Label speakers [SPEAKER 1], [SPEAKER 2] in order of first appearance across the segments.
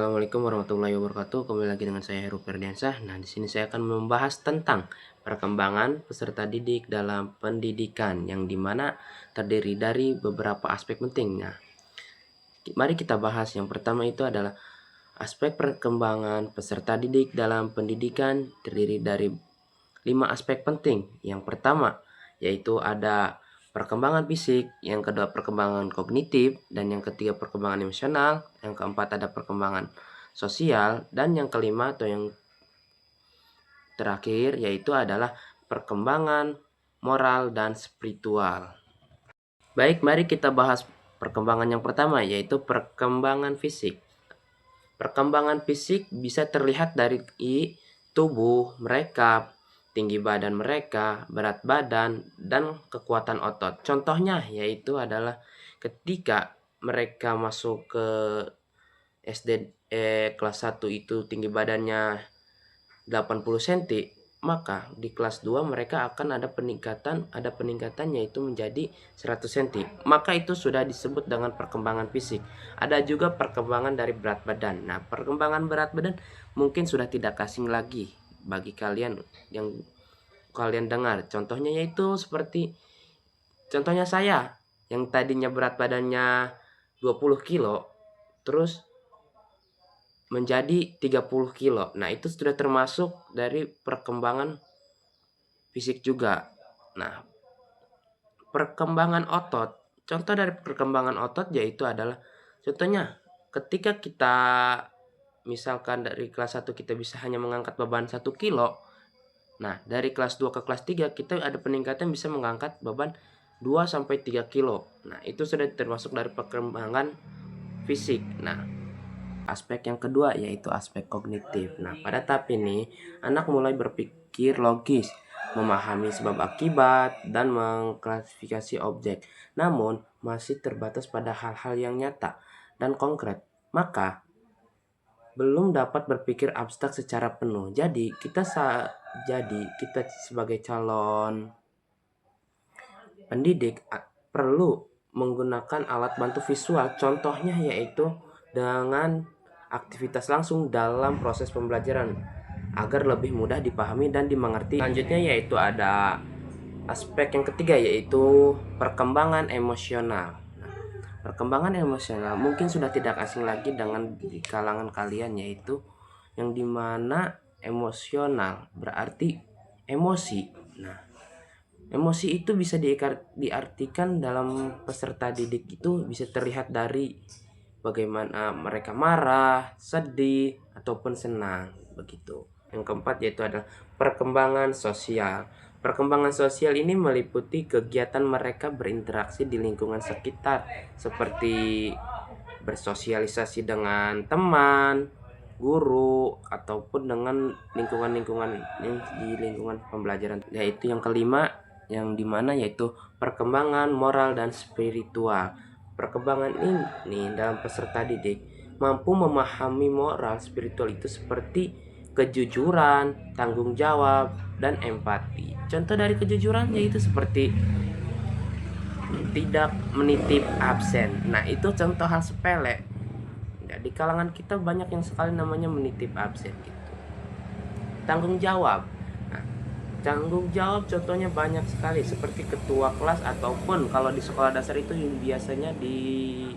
[SPEAKER 1] Assalamualaikum warahmatullahi wabarakatuh. Kembali lagi dengan saya Heru Ferdiansah. Nah, di sini saya akan membahas tentang perkembangan peserta didik dalam pendidikan yang dimana terdiri dari beberapa aspek penting. Nah, mari kita bahas. Yang pertama itu adalah aspek perkembangan peserta didik dalam pendidikan terdiri dari 5 aspek penting. Yang pertama yaitu ada perkembangan fisik, yang kedua perkembangan kognitif, dan yang ketiga perkembangan emosional, yang keempat ada perkembangan sosial, dan yang kelima atau yang terakhir yaitu adalah perkembangan moral dan spiritual. Baik, mari kita bahas perkembangan yang pertama yaitu perkembangan fisik. Perkembangan fisik bisa terlihat dari tubuh mereka, tinggi badan mereka, berat badan, dan kekuatan otot. Contohnya yaitu adalah ketika mereka masuk ke SD kelas 1 itu tinggi badannya 80 cm, maka di kelas 2 mereka akan ada peningkatan yaitu menjadi 100 cm. Maka itu sudah disebut dengan perkembangan fisik. Ada juga perkembangan dari berat badan. Nah, perkembangan berat badan mungkin sudah tidak asing lagi bagi kalian yang kalian dengar. Contohnya yaitu contohnya saya yang tadinya berat badannya 20 kilo terus menjadi 30 kilo. Nah, itu sudah termasuk dari perkembangan fisik juga. Nah, perkembangan otot. Contoh dari perkembangan otot yaitu adalah contohnya ketika kita misalkan dari kelas 1 kita bisa hanya mengangkat beban 1 kilo. Nah, dari kelas 2 ke kelas 3 kita ada peningkatan bisa mengangkat beban 2 sampai 3 kilo. Nah, itu sudah termasuk dari perkembangan fisik. Nah, aspek yang kedua yaitu aspek kognitif. Nah, pada tahap ini anak mulai berpikir logis, memahami sebab akibat, dan mengklasifikasi objek. Namun, masih terbatas pada hal-hal yang nyata dan konkret. Maka, belum dapat berpikir abstrak secara penuh. Jadi, kita sebagai calon pendidik perlu menggunakan alat bantu visual. Contohnya yaitu dengan aktivitas langsung dalam proses pembelajaran agar lebih mudah dipahami dan dimengerti. Selanjutnya yaitu ada aspek yang ketiga yaitu perkembangan emosional. Perkembangan emosional mungkin sudah tidak asing lagi dengan di kalangan kalian, yaitu yang dimana emosional berarti emosi. Nah, emosi itu bisa diartikan dalam peserta didik itu bisa terlihat dari bagaimana mereka marah, sedih, ataupun senang begitu. Yang keempat yaitu adalah perkembangan sosial. Perkembangan sosial ini meliputi kegiatan mereka berinteraksi di lingkungan sekitar seperti bersosialisasi dengan teman, guru, ataupun dengan lingkungan-lingkungan yang di lingkungan pembelajaran. Yaitu yang kelima yang dimana yaitu perkembangan moral dan spiritual. Perkembangan ini dalam peserta didik mampu memahami moral spiritual itu seperti kejujuran, tanggung jawab, dan empati. Contoh dari kejujuran yaitu seperti tidak menitip absen. Nah, itu contoh hal sepele. Ya, di kalangan kita banyak yang sekali namanya menitip absen gitu. Tanggung jawab. Nah, tanggung jawab contohnya banyak sekali seperti ketua kelas ataupun kalau di sekolah dasar itu yang biasanya dilakukan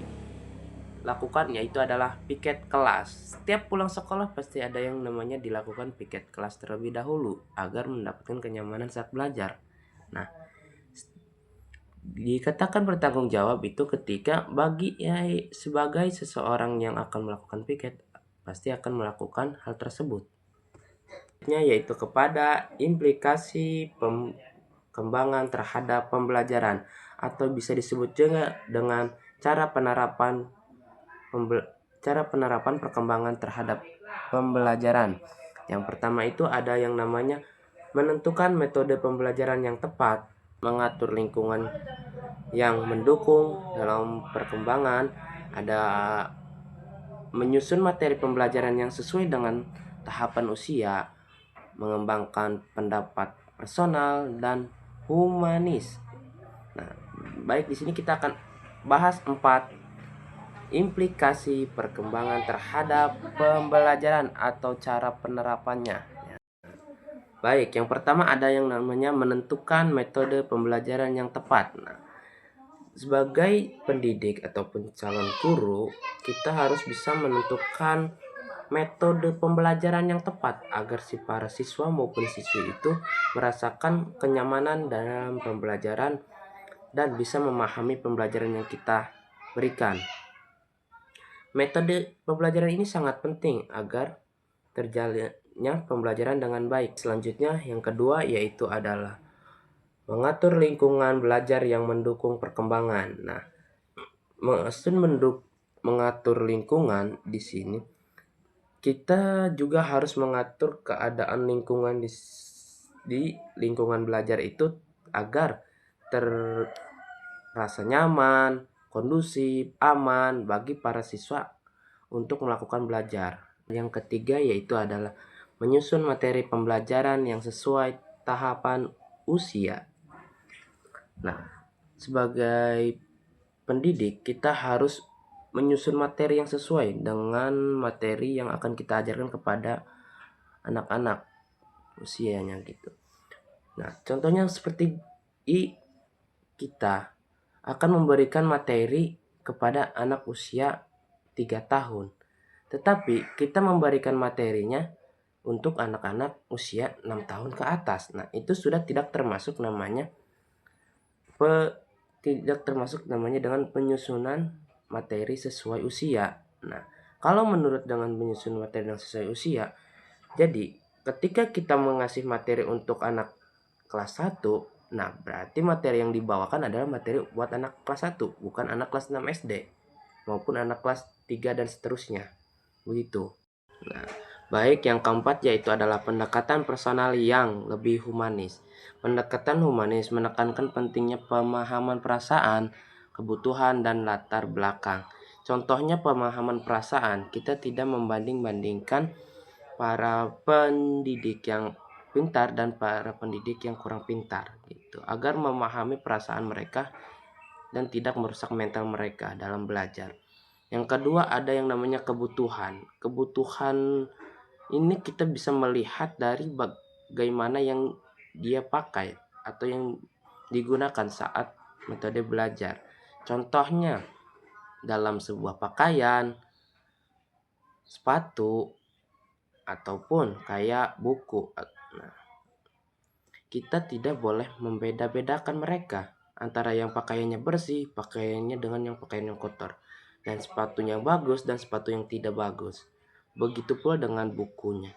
[SPEAKER 1] yaitu adalah piket kelas. Setiap pulang sekolah pasti ada yang namanya dilakukan piket kelas terlebih dahulu agar mendapatkan kenyamanan saat belajar. Nah, dikatakan bertanggung jawab itu ketika sebagai seseorang yang akan melakukan piket pasti akan melakukan hal tersebut. Yaitu kepada implikasi perkembangan terhadap pembelajaran atau bisa disebut juga dengan cara penerapan perkembangan terhadap pembelajaran. Yang pertama itu ada yang namanya menentukan metode pembelajaran yang tepat, mengatur lingkungan yang mendukung dalam perkembangan, ada menyusun materi pembelajaran yang sesuai dengan tahapan usia, mengembangkan pendapat personal dan humanis. Nah, baik di sini kita akan bahas 4 implikasi perkembangan terhadap pembelajaran atau cara penerapannya. Baik, yang pertama ada yang namanya menentukan metode pembelajaran yang tepat. Nah, sebagai pendidik ataupun calon guru, kita harus bisa menentukan metode pembelajaran yang tepat agar si para siswa maupun siswi itu merasakan kenyamanan dalam pembelajaran dan bisa memahami pembelajaran yang kita berikan. Metode pembelajaran ini sangat penting agar terjalannya pembelajaran dengan baik. Selanjutnya yang kedua yaitu adalah mengatur lingkungan belajar yang mendukung perkembangan. Nah, maksud mengatur lingkungan di sini kita juga harus mengatur keadaan lingkungan di lingkungan belajar itu agar terasa nyaman, kondusif, aman bagi para siswa untuk melakukan belajar. Yang ketiga yaitu adalah menyusun materi pembelajaran yang sesuai tahapan usia. Nah, sebagai pendidik kita harus menyusun materi yang sesuai dengan materi yang akan kita ajarkan kepada anak-anak usianya gitu. Nah, contohnya seperti kita akan memberikan materi kepada anak usia 3 tahun. Tetapi kita memberikan materinya untuk anak-anak usia 6 tahun ke atas. Nah, itu sudah tidak termasuk namanya dengan penyusunan materi sesuai usia. Nah, kalau menurut dengan menyusun materi yang sesuai usia, jadi ketika kita mengasih materi untuk anak kelas 1, nah berarti materi yang dibawakan adalah materi buat anak kelas 1, bukan anak kelas 6 SD maupun anak kelas 3 dan seterusnya. Begitu. Nah, baik yang keempat yaitu adalah pendekatan personal yang lebih humanis. Pendekatan humanis menekankan pentingnya pemahaman perasaan, kebutuhan, dan latar belakang. Contohnya pemahaman perasaan, kita tidak membanding-bandingkan para pendidik yang pintar dan para pendidik yang kurang pintar gitu, agar memahami perasaan mereka dan tidak merusak mental mereka dalam belajar. Yang kedua ada yang namanya kebutuhan. Kebutuhan ini kita bisa melihat dari bagaimana yang dia pakai atau yang digunakan saat metode belajar. Contohnya dalam sebuah pakaian, sepatu, ataupun kayak buku. Nah, kita tidak boleh membeda-bedakan mereka antara yang pakaiannya bersih, pakaiannya dengan yang pakaian yang kotor, dan sepatunya yang bagus dan sepatu yang tidak bagus. Begitu pula dengan bukunya.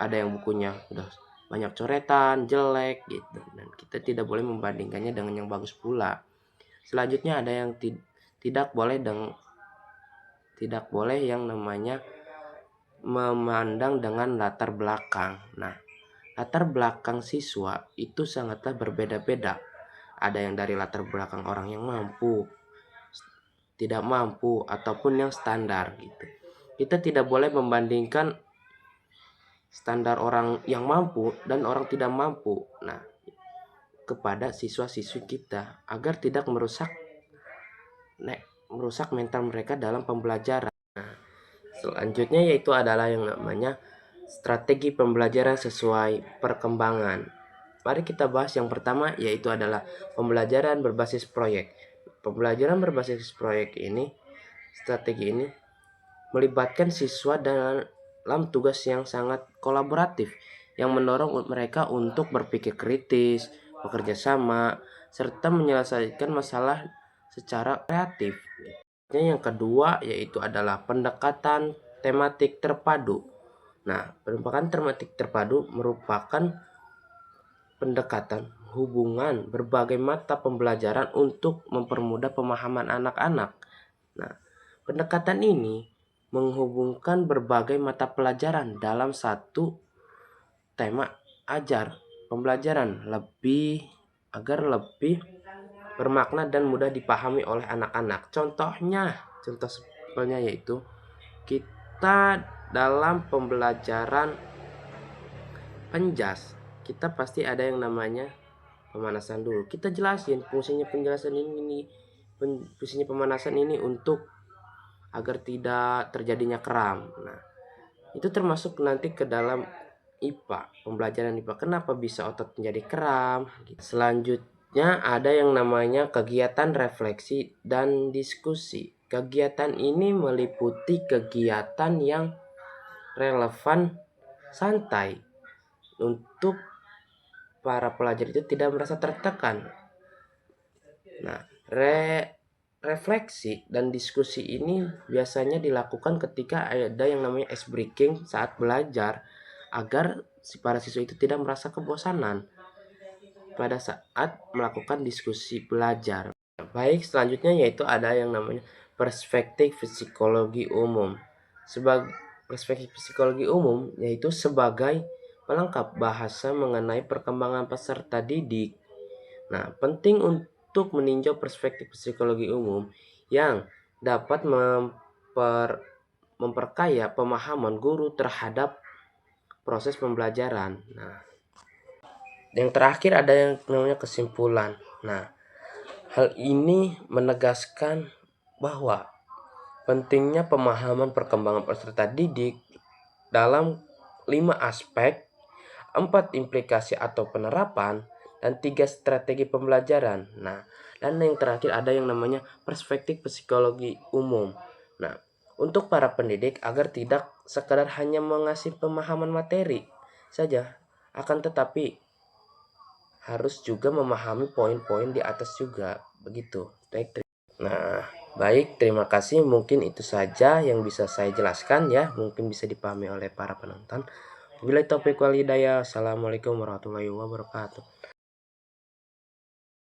[SPEAKER 1] Ada yang bukunya udah banyak coretan, jelek gitu, dan kita tidak boleh membandingkannya dengan yang bagus pula. Selanjutnya ada yang tidak boleh yang namanya memandang dengan latar belakang. Nah, latar belakang siswa itu sangatlah berbeda-beda. Ada yang dari latar belakang orang yang mampu, tidak mampu, ataupun yang standar gitu. Kita tidak boleh membandingkan standar orang yang mampu dan orang tidak mampu. Nah, kepada siswa-siswi kita agar tidak merusak mental mereka dalam pembelajaran. Nah, selanjutnya yaitu adalah yang namanya strategi pembelajaran sesuai perkembangan. Mari kita bahas yang pertama yaitu adalah pembelajaran berbasis proyek. Pembelajaran berbasis proyek ini, strategi ini melibatkan siswa dalam tugas yang sangat kolaboratif yang mendorong mereka untuk berpikir kritis, bekerja sama, serta menyelesaikan masalah secara kreatif. Yang kedua yaitu adalah pendekatan tematik terpadu. Nah, pendekatan tematik terpadu merupakan pendekatan hubungan berbagai mata pembelajaran untuk mempermudah pemahaman anak-anak. Nah, pendekatan ini menghubungkan berbagai mata pelajaran dalam satu tema ajar pembelajaran agar lebih bermakna dan mudah dipahami oleh anak-anak. Contoh simpelnya yaitu kita dalam pembelajaran penjas, kita pasti ada yang namanya pemanasan dulu. Kita jelasin fungsinya pemanasan ini untuk agar tidak terjadinya kram. Nah, itu termasuk nanti ke dalam IPA, pembelajaran IPA. Kenapa bisa otot menjadi kram? Selanjutnya ada yang namanya kegiatan refleksi dan diskusi. Kegiatan ini meliputi kegiatan yang relevan, santai, untuk para pelajar itu tidak merasa tertekan. Nah, refleksi dan diskusi ini biasanya dilakukan ketika ada yang namanya ice breaking saat belajar, agar si para siswa itu tidak merasa kebosanan pada saat melakukan diskusi belajar. Baik, selanjutnya yaitu ada yang namanya perspektif psikologi umum. Sebagai perspektif psikologi umum yaitu sebagai pelengkap bahasa mengenai perkembangan peserta didik. Nah, penting untuk meninjau perspektif psikologi umum yang dapat memperkaya pemahaman guru terhadap proses pembelajaran. Nah, yang terakhir ada yang namanya kesimpulan. Nah, hal ini menegaskan bahwa pentingnya pemahaman perkembangan peserta didik dalam 5 aspek, 4 implikasi atau penerapan, dan 3 strategi pembelajaran. Nah, dan yang terakhir ada yang namanya perspektif psikologi umum. Nah, untuk para pendidik agar tidak sekadar hanya mengasih pemahaman materi saja, akan tetapi harus juga memahami poin-poin di atas juga, begitu. Nah, baik, terima kasih. Mungkin itu saja yang bisa saya jelaskan ya, mungkin bisa dipahami oleh para penonton. Wabillahi taufiq wal hidayah. Assalamualaikum warahmatullahi wabarakatuh.